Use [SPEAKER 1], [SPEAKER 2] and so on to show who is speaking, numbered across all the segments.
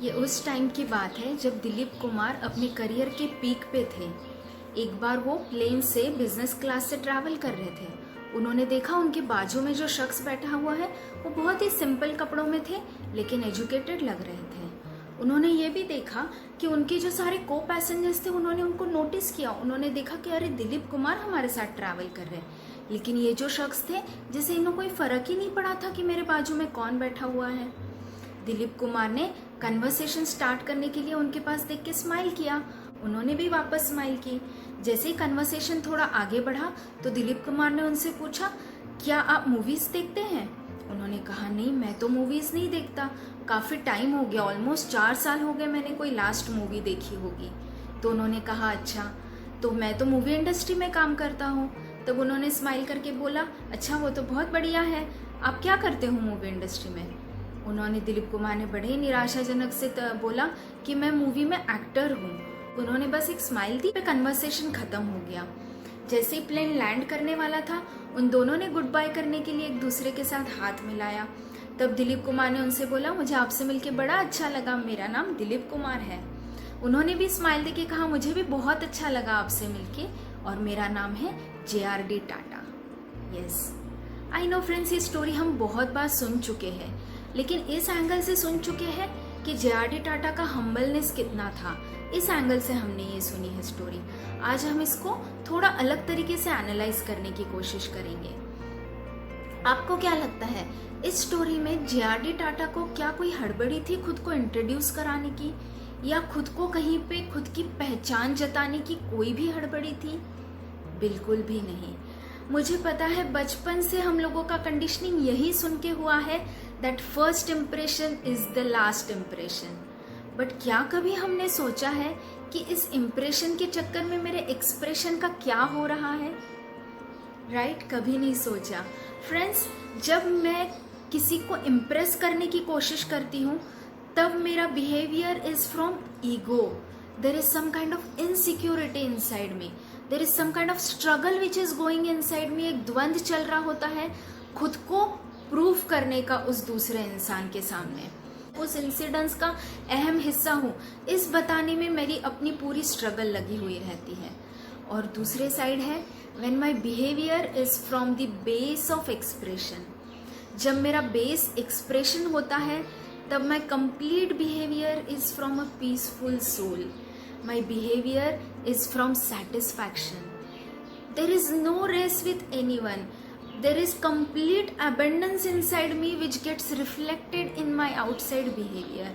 [SPEAKER 1] ये उस टाइम की बात है जब दिलीप कुमार अपने करियर के पीक पे थे। एक बार वो प्लेन से बिजनेस क्लास से ट्रैवल कर रहे थे। उन्होंने देखा उनके बाजू में जो शख्स बैठा हुआ है वो बहुत ही सिंपल कपड़ों में थे, लेकिन एजुकेटेड लग रहे थे। उन्होंने ये भी देखा कि उनके जो सारे को पैसेंजर्स थे उन्होंने उनको नोटिस किया। उन्होंने देखा कि अरे दिलीप कुमार हमारे साथ ट्रैवल कर रहे हैं, लेकिन ये जो शख्स थे जिसे इन्हें कोई फर्क ही नहीं पड़ा था कि मेरे बाजू में कौन बैठा हुआ है। दिलीप कुमार ने कन्वर्सेशन स्टार्ट करने के लिए उनके पास देख के स्माइल किया। उन्होंने भी वापस स्माइल की। जैसे ही कन्वर्सेशन थोड़ा आगे बढ़ा तो दिलीप कुमार ने उनसे पूछा, क्या आप मूवीज देखते हैं? उन्होंने कहा, नहीं, मैं तो मूवीज नहीं देखता, काफी टाइम हो गया, ऑलमोस्ट 4 साल हो गए मैंने कोई लास्ट मूवी देखी होगी। तो उन्होंने कहा, अच्छा, तो मैं तो मूवी इंडस्ट्री में काम करता हूँ। तब उन्होंने स्माइल करके बोला, अच्छा, वो तो बहुत बढ़िया है, आप क्या करते हो मूवी इंडस्ट्री में? उन्होंने दिलीप कुमार ने बड़े निराशाजनक से बोला कि मैं मूवी में एक्टर हूँ। उन्होंने बस एक स्माइल दी, पे कन्वर्सेशन खत्म हो गया। जैसे ही प्लेन लैंड करने वाला था, उन दोनों ने गुड बाय करने के लिए एक दूसरे के साथ हाथ मिलाया। तब दिलीप कुमार ने उनसे बोला, मुझे आपसे मिलके बड़ा अच्छा लगा, मेरा नाम दिलीप कुमार है। उन्होंने भी स्माइल देके कहा, मुझे भी बहुत अच्छा लगा आपसे मिलके, और मेरा नाम है JRD Tata. Yes, I know friends, ये स्टोरी हम बहुत बार सुन चुके हैं, लेकिन इस एंगल से सुन चुके हैं कि JRD टाटा का हम्बलनेस कितना था। इस एंगल से हमने ये सुनी है स्टोरी। आज हम इसको थोड़ा अलग तरीके से एनालाइज करने की कोशिश करेंगे। आपको क्या लगता है, इस स्टोरी में JRD टाटा को क्या कोई हड़बड़ी थी खुद को इंट्रोड्यूस कराने की, या खुद को कहीं पे खुद की पहचान जताने की कोई भी हड़बड़ी थी? बिल्कुल भी नहीं। मुझे पता है बचपन से हम लोगों का कंडीशनिंग यही सुन के हुआ है, that first impression is the last impression. But क्या कभी हमने सोचा है कि इस इम्प्रेशन के चक्कर में मेरे एक्सप्रेशन का क्या हो रहा है? राइट, कभी नहीं सोचा। फ्रेंड्स, जब मैं किसी को इम्प्रेस करने की कोशिश करती हूँ तब मेरा behaviour is from ego. There is some kind of insecurity inside me, there is some kind of struggle which is going inside me. एक द्वंद चल रहा होता है खुद को प्रूफ करने का उस दूसरे इंसान के सामने। उस इंसिडेंस का अहम हिस्सा हूँ, इस बताने में मेरी अपनी पूरी स्ट्रगल लगी हुई रहती है। और दूसरे साइड है when my behaviour is from the base of expression. जब मेरा बेस एक्सप्रेशन होता है तब my complete behaviour is from a peaceful soul. My behaviour is from satisfaction. There is no race with anyone. There is complete abundance inside me which gets reflected in my outside behavior.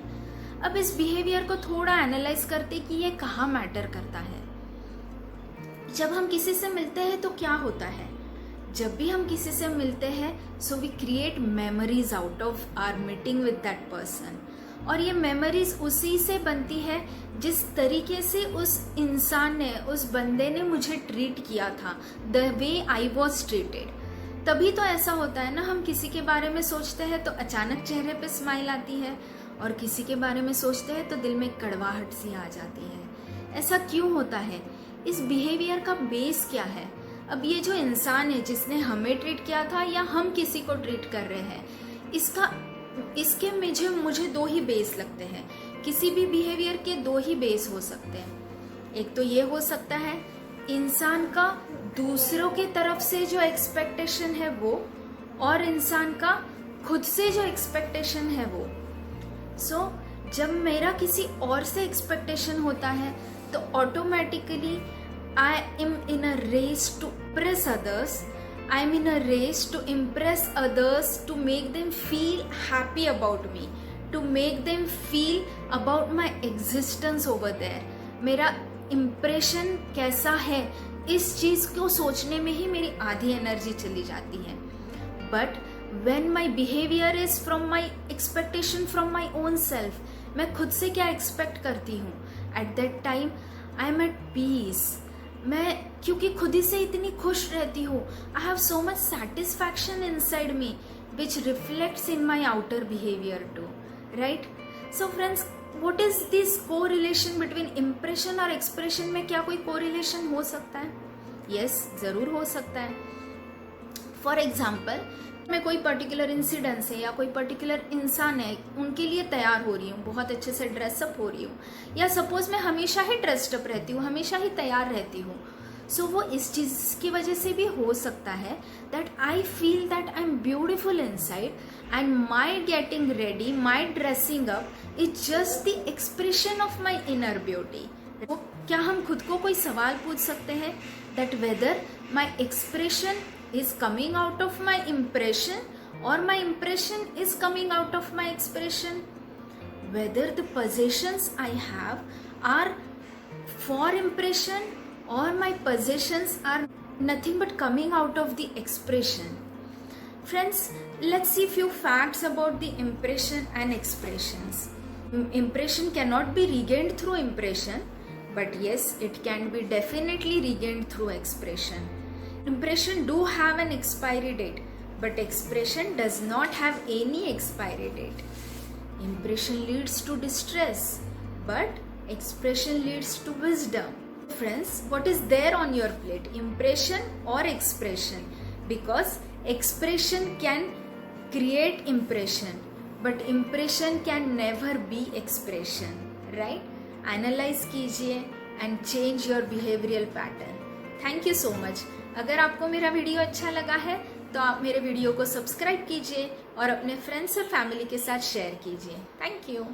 [SPEAKER 1] अब इस behaviour को थोड़ा analyse करते कि ये कहाँ matter करता है। जब हम किसी से मिलते हैं तो क्या होता है? जब भी हम किसी से मिलते हैं so we create memories out of our meeting with that person, और ये मेमोरीज उसी से बनती है जिस तरीके से उस इंसान ने, उस बंदे ने मुझे ट्रीट किया था, the way I was treated. तभी तो ऐसा होता है ना, हम किसी के बारे में सोचते हैं तो अचानक चेहरे पे स्माइल आती है, और किसी के बारे में सोचते हैं तो दिल में कड़वाहट सी आ जाती है। ऐसा क्यों होता है? इस बिहेवियर का बेस क्या है? अब ये जो इंसान है जिसने हमें ट्रीट किया था या हम किसी को ट्रीट कर रहे हैं, इसके मुझे 2 ही बेस लगते हैं। किसी भी बिहेवियर के 2 ही बेस हो सकते हैं। एक तो ये हो सकता है इंसान का दूसरों की तरफ से जो एक्सपेक्टेशन है वो, और इंसान का खुद से जो एक्सपेक्टेशन है वो। सो जब मेरा किसी और से एक्सपेक्टेशन होता है तो automatically I am in a race to impress others. I am in a race to impress others, to make them feel happy about me, to make them feel about my existence over there. मेरा impression कैसा है, इस चीज को सोचने में ही मेरी आधी एनर्जी चली जाती है. But when my behaviour is from my expectation from my own self, मैं खुद से क्या एक्सपेक्ट करती हूँ, at that time I am at peace. मैं क्योंकि खुद ही से इतनी खुश रहती हूँ, I have so much satisfaction inside me which reflects in my outer behaviour too. Right? So friends, what is this correlation between impression और expression में क्या कोई correlation हो सकता है? Yes, जरूर हो सकता है. For example, मैं कोई पर्टिकुलर इंसिडेंस है या कोई पर्टिकुलर इंसान है, उनके लिए तैयार हो रही हूँ, बहुत अच्छे से ड्रेसअप हो रही हूँ, या सपोज मैं हमेशा ही ड्रेस्ड अप रहती हूँ, हमेशा ही तैयार रहती हूँ, सो वो इस चीज़ की वजह से भी हो सकता है that I feel that I am beautiful inside and my getting ready, my dressing up is just the expression of my inner beauty. क्या हम खुद को कोई सवाल पूछ सकते हैं that whether my expression is coming out of my impression or my impression is coming out of my expression, whether the possessions I have are for impression or my possessions are nothing but coming out of the expression. Friends, let's see few facts about the impression and expressions. Impression cannot be regained through impression, but yes, it can be definitely regained through expression. Impression do have an expiry date, but expression does not have any expiry date. Impression leads to distress, but expression leads to wisdom. Friends, what is there on your plate, impression or expression? Because expression can create impression, but impression can never be expression, right? Analyze कीजिए and change your behavioral pattern. Thank you so much. अगर आपको मेरा video अच्छा लगा है तो आप मेरे वीडियो को सब्सक्राइब कीजिए और अपने फ्रेंड्स और फैमिली के साथ शेयर कीजिए। Thank you.